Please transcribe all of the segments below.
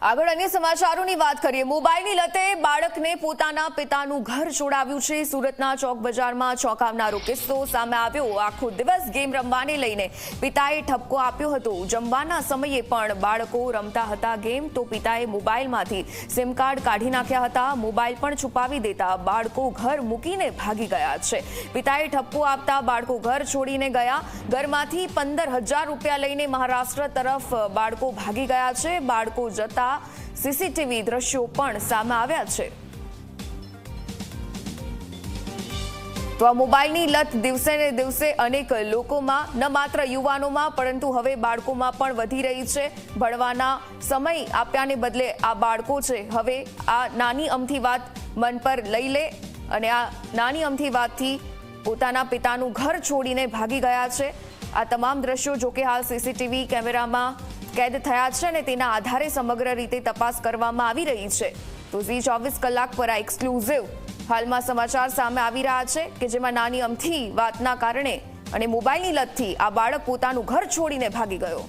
આગળ અન્ય સમાચારોની વાત કરીએ। મોબાઈલની લતે બાળકને પોતાના પિતાનું ઘર છોડાવ્યું છે। સુરતના ચોક બજારમાં ચોંકાવનારો કિસ્સો સામે આવ્યો। આખો દિવસ ગેમ રમવાને લઈને પિતાએ ઠપકો આપ્યો હતો। જમવાના સમયે પણ બાળકો રમતા હતા ગેમ તો પિતાએ મોબાઈલમાંથી સિમ કાર્ડ કાઢી નાખ્યા હતા। મોબાઈલ પણ છુપાવી દેતા બાળકો ઘર મૂકીને ભાગી ગયા છે। પિતાએ ઠપકો આપતા બાળકો ઘર છોડીને ગયા। ઘરમાંથી 15,000 રૂપિયા લઈને મહારાષ્ટ્ર તરફ બાળકો ભાગી ગયા છે। બાળકો જતા સીસીટીવી દ્રશ્યો પણ સામે આવ્યા છે। તો આ મોબાઈલની લત દિવસે ને દિવસે અનેક લોકોમાં ન માત્ર યુવાનોમાં પરંતુ હવે બાળકોમાં પણ વધી રહી છે। ભણવાના સમય આપ્યાને બદલે આ બાળકો છે હવે આ નાની અમથી વાત મન પર લઈ લે અને આ નાની અમથી વાતથી પોતાના પિતાનું ઘર છોડીને ભાગી ગયા છે। આ તમામ દ્રશ્યો જોકે હાલ સીસીટીવી કેમેરામાં कैद થયા છે અને તેના આધારે સમગ્ર રીતે તપાસ કરવામાં આવી રહી છે। તો ઝી 24 કલાક પર આ એક્સક્લુઝિવ હાલમાં સમાચાર સામે આવી રહ્યા છે કે જેમાં નાની અમથી વાતના કારણે અને મોબાઈલની લતથી આ બાળક પોતાનું ઘર છોડીને ભાગી ગયો।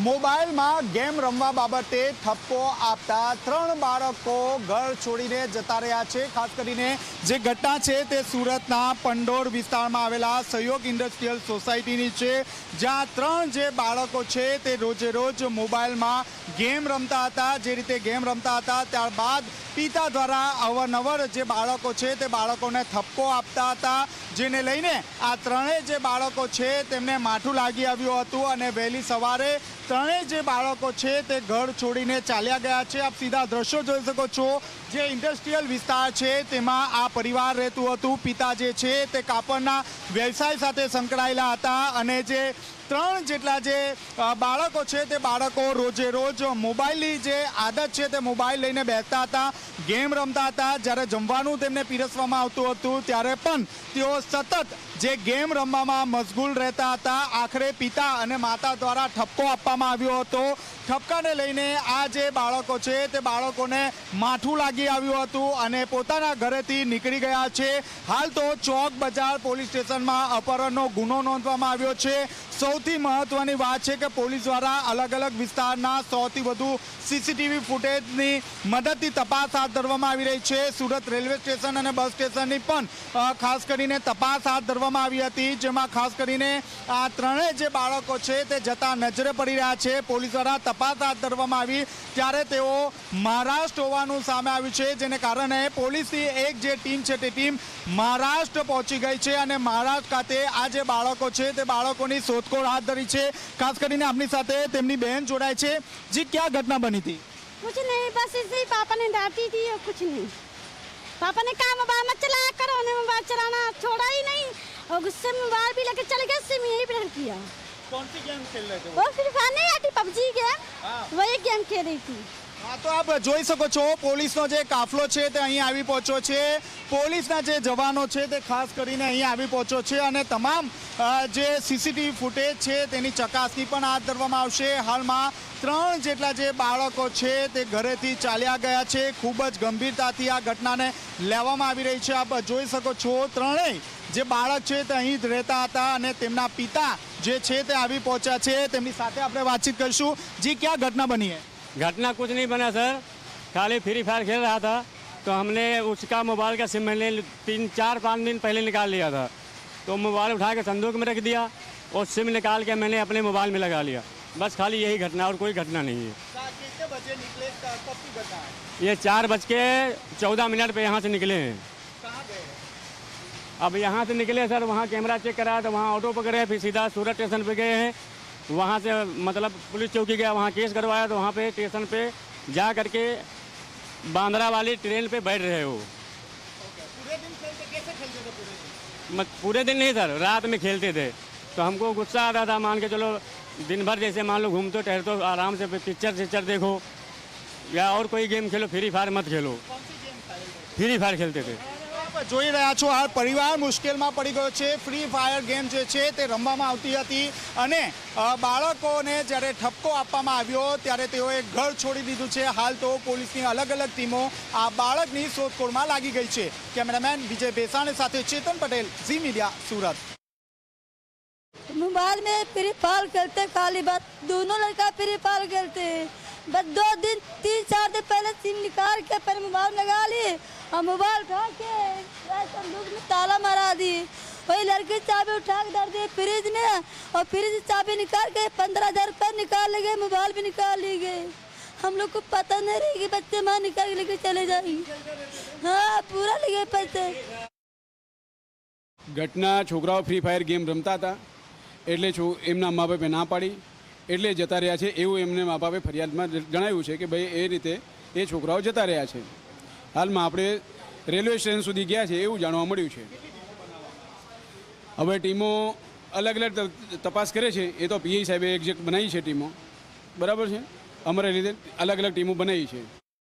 મોબાઈલમાં ગેમ રમવા બાબતે ઠપકો આપતા 3 બાળકો ઘર છોડીને જતા રહ્યા છે। ખાસ કરીને જે ઘટના છે તે સુરતના પંડોર વિસ્તારમાં આવેલા સહયોગ ઇન્ડસ્ટ્રીયલ સોસાયટીની છે, જ્યાં 3 જે બાળકો છે તે રોજે રોજ મોબાઈલમાં ગેમ રમતા હતા। જે રીતે ગેમ રમતા હતા ત્યારબાદ પિતા દ્વારા અવારનવાર જે બાળકો છે તે બાળકોને ઠપકો આપતા હતા, જેને લઈને આ 3 જે બાળકો છે તેમને માઠું લાગી આવ્યું હતું અને વહેલી સવારે 3 જે બાળકો છે તે ઘર છોડીને ચાલ્યા ગયા છે। આપ સીધા દ્રશ્યો જોઈ શકો છો। જે ઇન્ડસ્ટ્રીયલ વિસ્તાર છે તેમાં આ પરિવાર રહેતું હતું। પિતા જે છે તે કાપડના વ્યવસાય સાથે સંકળાયેલા હતા અને જે 3 જેટલા જે બાળકો છે તે બાળકો રોજે રોજ મોબાઈલની જે આદત છે તે મોબાઈલ લઈને બેસતા હતા, ગેમ રમતા હતા। જ્યારે જમવાનું તેમને પીરસવામાં આવતું હતું ત્યારે પણ તેઓ સતત જે ગેમ રમવામાં મશગુલ રહેતા હતા। આખરે પિતા અને માતા દ્વારા ઠપકો આપવામાં આવ્યો હતો। ઠપકાને લઈને આ જે બાળકો છે તે બાળકોને માઠું લાગી આવ્યું હતું અને પોતાના ઘરેથી નીકળી ગયા છે। હાલ તો ચોક બજાર પોલીસ સ્ટેશનમાં અપહરણનો ગુનો નોંધવામાં આવ્યો છે। સૌથી મહત્વની વાત છે કે પોલીસ દ્વારા અલગ અલગ વિસ્તારના 100થી વધુ સીસીટીવી ફૂટેજની મદદથી તપાસ હાથ ધરવામાં આવી રહી છે। સુરત રેલવે સ્ટેશન અને બસ સ્ટેશનની પણ ખાસ કરીને તપાસ હાથ ધરવામાં આવી હતી, જેમાં ખાસ કરીને આ 3 જે બાળકો છે તે જતા નજરે પડી રહ્યા છે। પોલીસ દ્વારા તપાસ હાથ ધરવામાં આવી ત્યારે તેઓ મહારાષ્ટ્ર હોવાનું સામે આવ્યું છે, જેને કારણે પોલીસની એક જે ટીમ છે તે ટીમ મહારાષ્ટ્ર પહોંચી ગઈ છે અને મહારાષ્ટ્ર ખાતે આ જે બાળકો છે તે બાળકોની શોધખોળ હાથ ધરી છે। ખાસ કરીને આપની સાથે તેમની બહેન જોડાય છે। जी क्या घटना बनी थी? कुछ नहीं, बस ऐसे ही पापा ने डांटी थी और कुछ नहीं। पापा ने कहा मोबाइल मत चलाया करो, उन्हें मोबाइल चलाना छोड़ा ही नहीं और गुस्से में मोबाइल भी लेकर चले गए, सिम यहीं पे रख दिया। कौन सी गेम खेल रहे थे? वो फ्री फायर नहीं आती पबजी गेम, वही गेम खेल रही थी। हाँ, तो आप જોઈ શકો છો પોલીસનો જે કાફલો છે તે અહીં આવી પહોંચ્યો છે। પોલીસના જે જવાનો છે તે ખાસ કરીને અહીં આવી પહોંચ્યો છે અને તમામ જે સીસીટીવી ફૂટેજ છે તેની ચકાસણી પણ હાથ ધરવામાં આવશે। હાલમાં 3 જેટલા જે બાળકો છે તે ઘરેથી ચાલ્યા ગયા છે। ખૂબ જ ગંભીરતાથી આ ઘટનાને લેવામાં આવી રહી છે। આપ જોઈ શકો છો 3 જે બાળક છે તે અહીં જ રહેતા હતા અને તેમના પિતા જે છે તે આવી પહોંચ્યા છે। તેમની સાથે આપણે વાતચીત કરીશું। જી क्या घटना बनी है? घटना कुछ नहीं बना सर, खाली फ्री फायर खेल रहा था तो हमने उसका मोबाइल का सिम मैंने 3-4-5 दिन पहले निकाल लिया था, तो मोबाइल उठा के संदूक में रख दिया और सिम निकाल के मैंने अपने मोबाइल में लगा लिया। बस खाली यही घटना और कोई घटना नहीं है। कितने बजे निकले, कब की घटना है? ये 4:14 पे यहाँ से निकले हैं। कहाँ गए? अब यहाँ से निकले सर, वहाँ कैमरा चेक कराया तो वहाँ ऑटो पकड़े, फिर सीधा सूरत स्टेशन पे गए हैं। वहाँ से मतलब पुलिस चौकी गया, वहाँ केस करवाया तो वहाँ पे स्टेशन पे जा करके बांद्रा वाली ट्रेन पे बैठ रहे हो। पूरे दिन खेलते? कैसे खेलते थे पूरे दिन? पूरे दिन नहीं सर, रात में खेलते थे तो हमको गुस्सा आता था। मान के चलो दिन भर जैसे मान लो घूमते टहलते आराम से पिक्चर देखो या और कोई गेम खेलो, फ्री फायर मत खेलो। कौन सी गेम खेलते? फ्री फायर खेलते थे। જોઈ રહ્યા છો હાલ પરિવાર મુશ્કેલમાં પડી ગયો છે। ફ્રી ફાયર ગેમ જે છે તે રમવામાં આવતી હતી અને બાળકોને જ્યારે ઠપકો આપવામાં આવ્યો ત્યારે તેઓએ ઘર છોડી દીધું છે। હાલ તો પોલીસની અલગ અલગ ટીમો આ બાળકની શોધખોળમાં લાગી ગઈ છે। કેમેરામેન વિજય ભેસાણી સાથે ચેતન પટેલ, ઝી મીડિયા, સુરત। मोबाइल में फ्री फायर खेलते, खाली बात दोनों लड़का फ्री फायर खेलते हैं। बस 2 दिन 3-4 दिन पहले सिम निकाल के फिर मोबाइल लगा ली और मोबाइल उठा के संदूक में ताला मारा दी। वही लड़की चाबी उठा के धर दी फ्रिज में और फ्रिज से चाबी निकाल के 15,000 रुपये निकाल ले गए, मोबाइल भी निकाल ली गए। हम लोग को पता नहीं रही कि बच्चे माँ निकाल के लेके चले जाएंगे। हाँ, पूरा ले गए पैसे। ઘટના છોકરાઓ ફ્રી ફાયર ગેમ રમતા હતા એટલે એમના મા બાપે ના પાડી એટલે જતા રહ્યા છે એવું એમને મા બાપે ફરિયાદમાં જણાવ્યું છે કે ભાઈ એ રીતે એ છોકરાઓ જતા રહ્યા છે। હાલમાં આપણે રેલવે સ્ટેશન સુધી ગયા છે એવું જાણવા મળ્યું છે। હવે ટીમો અલગ અલગ તપાસ કરે છે। એ તો પીઆઈ સાહેબે એક્ઝેક્ટ બનાવી છે ટીમો, બરાબર છે। અમારે રીતે અલગ અલગ ટીમો બનાવી છે।